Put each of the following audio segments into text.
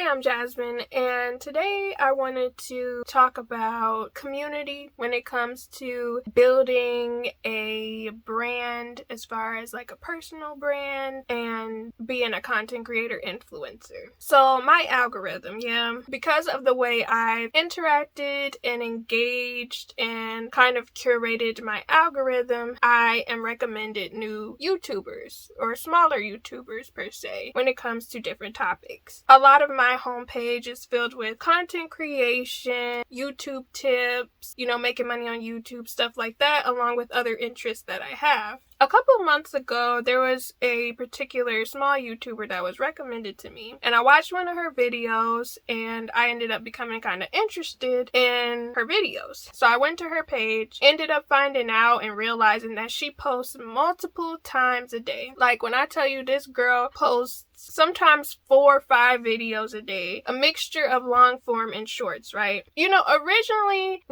I'm Jasmine, and today I wanted to talk about community when it comes to building a brand as far as like a personal brand and being a content creator influencer. So my algorithm, because of the way I've interacted and engaged and kind of curated my algorithm, I am recommended new YouTubers or smaller YouTubers per se when it comes to different topics. A lot of my homepage is filled with content creation, YouTube tips, making money on YouTube, stuff like that, along with other interests that I have. A couple months ago, there was a particular small YouTuber that was recommended to me, and I watched one of her videos, and I ended up becoming kind of interested in her videos. So I went to her page, ended up finding out and realizing that she posts multiple times a day. Like, when I tell you, this girl posts sometimes 4 or 5 videos a day, a mixture of long form and shorts, right? Originally,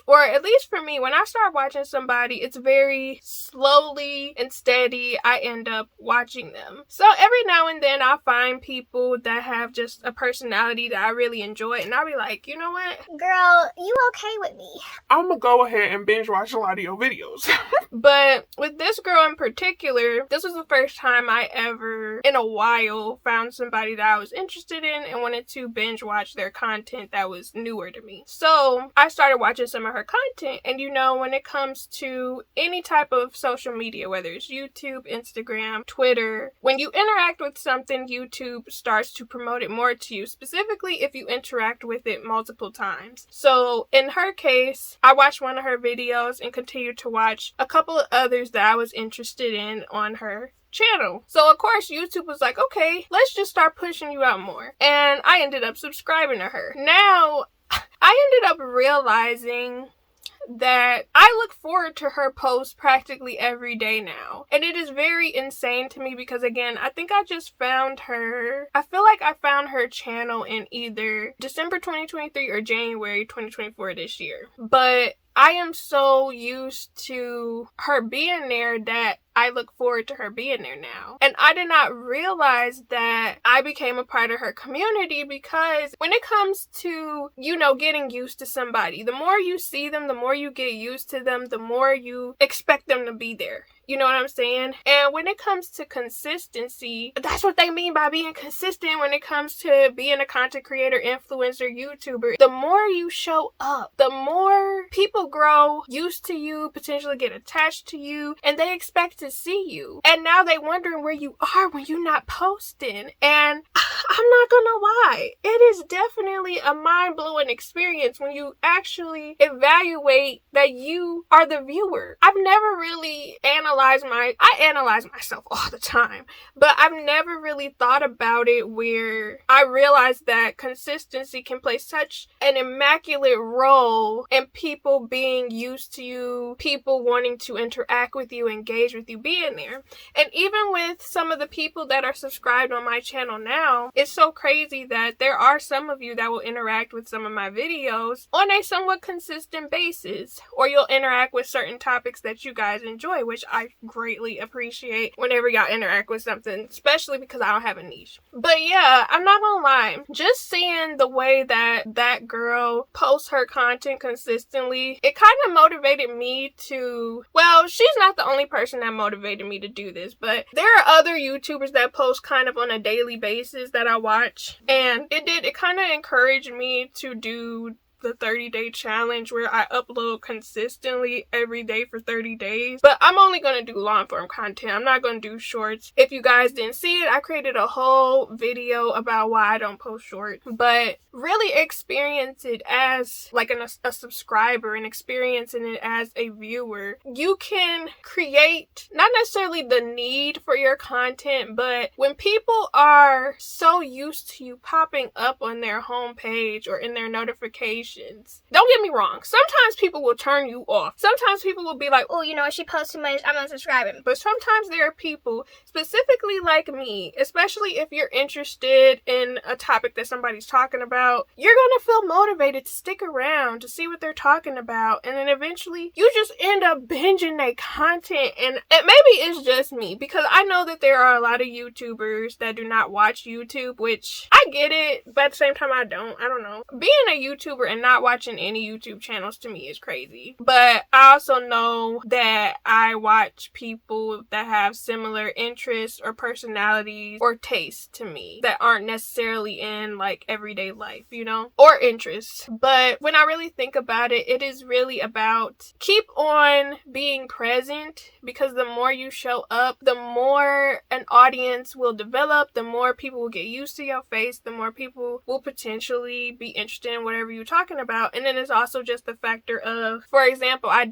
or at least for me, when I start watching somebody, it's very slowly and steady. I end up watching them. So every now and then I'll find people that have just a personality that I really enjoy, and I'll be like, you know what? Girl, you okay with me? I'm gonna go ahead and binge watch a lot of your videos. But with this girl in particular, this was the first time I ever, in a while, found somebody that I was interested in and wanted to binge watch their content that was newer to me. So I started watching some of her content, and when it comes to any type of social media, whether it's YouTube, Instagram, Twitter, when you interact with something, YouTube starts to promote it more to you, specifically if you interact with it multiple times. So in her case, I watched one of her videos and continued to watch a couple of others that I was interested in on her channel. So of course YouTube was like, okay, let's just start pushing you out more. And I ended up subscribing to her. Now, I ended up realizing that I look forward to her posts practically every day now. And it is very insane to me because, again, I think I just found her. I feel like I found her channel in either December 2023 or January 2024 this year. But I am so used to her being there that I look forward to her being there now. And I did not realize that I became a part of her community, because when it comes to, getting used to somebody, the more you see them, the more you get used to them, the more you expect them to be there. You know what I'm saying? And when it comes to consistency, that's what they mean by being consistent when it comes to being a content creator, influencer, YouTuber. The more you show up, the more people grow used to you, potentially get attached to you, and they expect to see you. And now they wondering where you are when you're not posting. And I'm not gonna lie, it is definitely a mind-blowing experience when you actually evaluate that you are the viewer. I've never really I analyze myself all the time, but I've never really thought about it where I realized that consistency can play such an immaculate role in people being used to you, people wanting to interact with you, engage with you, being there. And even with some of the people that are subscribed on my channel now, it's so crazy that there are some of you that will interact with some of my videos on a somewhat consistent basis, or you'll interact with certain topics that you guys enjoy, which I greatly appreciate whenever y'all interact with something, especially because I don't have a niche. But yeah, I'm not gonna lie, just seeing the way that girl posts her content consistently, it kind of motivated me to, well, she's not the only person that motivated me to do this, but there are other YouTubers that post kind of on a daily basis that I watch, and it kind of encouraged me to do the 30-day challenge where I upload consistently every day for 30 days. But I'm only going to do long form content. I'm not going to do shorts. If you guys didn't see it, I created a whole video about why I don't post shorts. But really experience it as like a subscriber and experiencing it as a viewer. You can create not necessarily the need for your content, but when people are so used to you popping up on their homepage or in their notifications, notifications. Don't get me wrong. Sometimes people will turn you off. Sometimes people will be like, oh, you know, if she posts too much, I'm unsubscribing. But sometimes there are people, specifically like me, especially if you're interested in a topic that somebody's talking about, you're going to feel motivated to stick around to see what they're talking about. And then eventually you just end up binging their content. And maybe it's just me, because I know that there are a lot of YouTubers that do not watch YouTube, which I get it, but at the same time I don't know. Being a YouTuber and not watching any YouTube channels to me is crazy. But I also know that I watch people that have similar interests or personalities or tastes to me that aren't necessarily in like everyday life, you know, or interests. But when I really think about it, it is really about keep on being present, because the more you show up, the more an audience will develop, the more people will get used to your face, the more people will potentially be interested in whatever you're talking about. And then it's also just the factor of, for example, I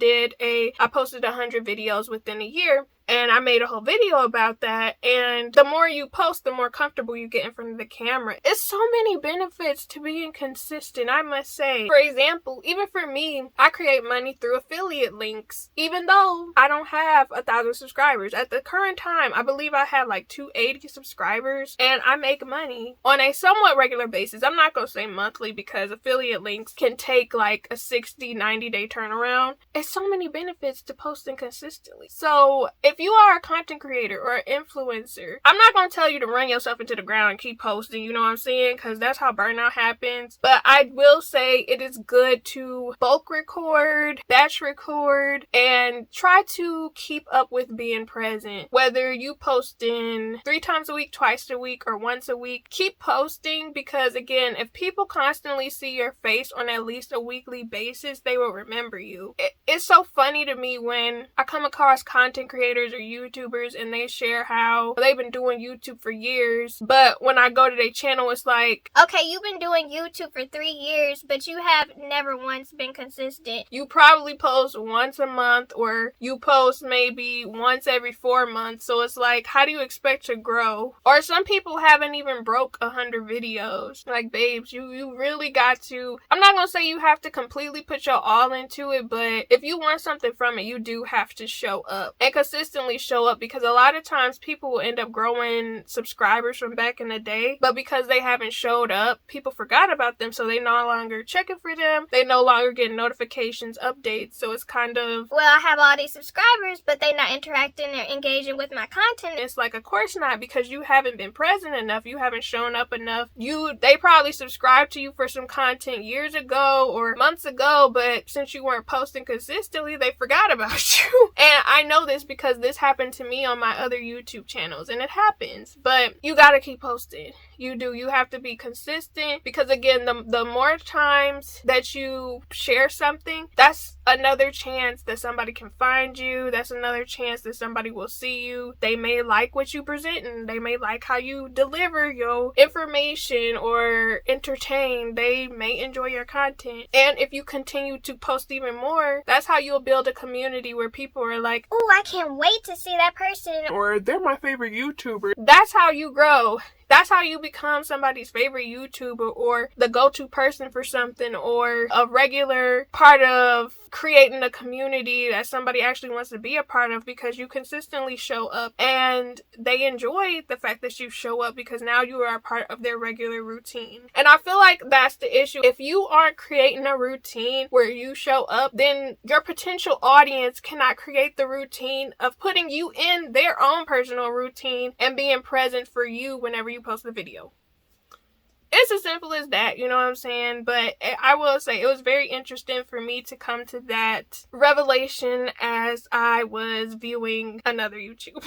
posted 100 videos within a year. And I made a whole video about that. And the more you post, the more comfortable you get in front of the camera. It's so many benefits to being consistent, I must say. For example, even for me, I create money through affiliate links, even though I don't have 1,000 subscribers. At the current time, I believe I have like 280 subscribers, and I make money on a somewhat regular basis. I'm not going to say monthly, because affiliate links can take like a 60-90 day turnaround. It's so many benefits to posting consistently. So if you are a content creator or an influencer, I'm not going to tell you to run yourself into the ground and keep posting, you know what I'm saying? Because that's how burnout happens. But I will say it is good to bulk record, batch record, and try to keep up with being present. Whether you post in 3 times a week, twice a week, or once a week, keep posting, because again, if people constantly see your face on at least a weekly basis, they will remember you. It's so funny to me when I come across content creators or YouTubers and they share how they've been doing YouTube for years, but when I go to their channel, it's like, okay, you've been doing YouTube for 3 years, but you have never once been consistent. You probably post once a month, or you post maybe once every 4 months. So it's like, how do you expect to grow? Or some people haven't even broke 100 videos. Like, babes, you really got to, I'm not gonna say you have to completely put your all into it, but if you want something from it, you do have to show up and consistently show up, because a lot of times people will end up growing subscribers from back in the day, but because they haven't showed up, people forgot about them, so they no longer checking for them, they no longer get notifications, updates. So it's kind of, well, I have all these subscribers, but they not interacting or engaging with my content. It's like, of course not, because you haven't been present enough, you haven't shown up enough. They probably subscribed to you for some content years ago or months ago, but since you weren't posting consistently, they forgot about you. And I know this because this happened to me on my other YouTube channels, and it happens, but you gotta keep posting. You have to be consistent, because again, the more times that you share something, that's another chance that somebody can find you. That's another chance that somebody will see you. They may like what you present, and they may like how you deliver your information or entertain. They may enjoy your content. And if you continue to post even more, that's how you'll build a community where people are like, oh, I can't wait to see that person. Or they're my favorite YouTuber. That's how you grow. That's how you become somebody's favorite YouTuber, or the go-to person for something, or a regular part of creating a community that somebody actually wants to be a part of, because you consistently show up and they enjoy the fact that you show up, because now you are a part of their regular routine. And I feel like that's the issue. If you aren't creating a routine where you show up, then your potential audience cannot create the routine of putting you in their own personal routine and being present for you whenever you post the video. It's as simple as that, you know what I'm saying? But I will say it was very interesting for me to come to that revelation as I was viewing another YouTuber.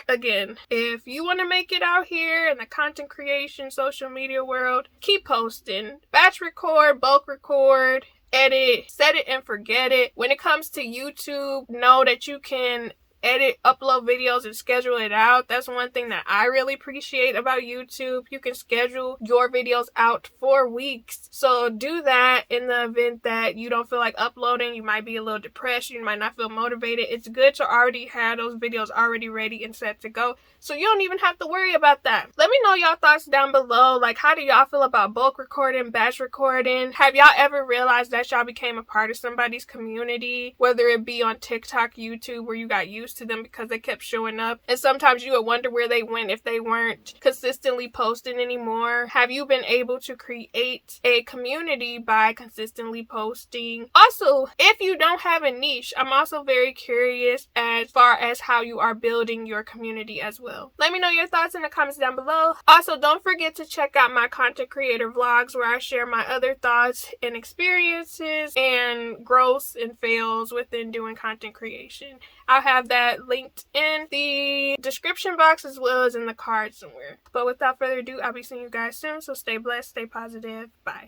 Again, if you want to make it out here in the content creation, social media world, keep posting. Batch record, bulk record, edit, set it and forget it. When it comes to YouTube, know that you can edit, upload videos, and schedule it out. That's one thing that I really appreciate about YouTube. You can schedule your videos out for weeks. So do that in the event that you don't feel like uploading. You might be a little depressed. You might not feel motivated. It's good to already have those videos already ready and set to go, so you don't even have to worry about that. Let me know y'all thoughts down below. Like, how do y'all feel about bulk recording, batch recording? Have y'all ever realized that y'all became a part of somebody's community, whether it be on TikTok, YouTube, where you got used to them because they kept showing up, and sometimes you would wonder where they went if they weren't consistently posting anymore? Have you been able to create a community by consistently posting? Also, if you don't have a niche, I'm also very curious as far as how you are building your community as well. Let me know your thoughts in the comments down below. Also, don't forget to check out my content creator vlogs, where I share my other thoughts and experiences and growths and fails within doing content creation. I'll have that linked in the description box as well as in the card somewhere. But without further ado, I'll be seeing you guys soon, so stay blessed, stay positive, bye.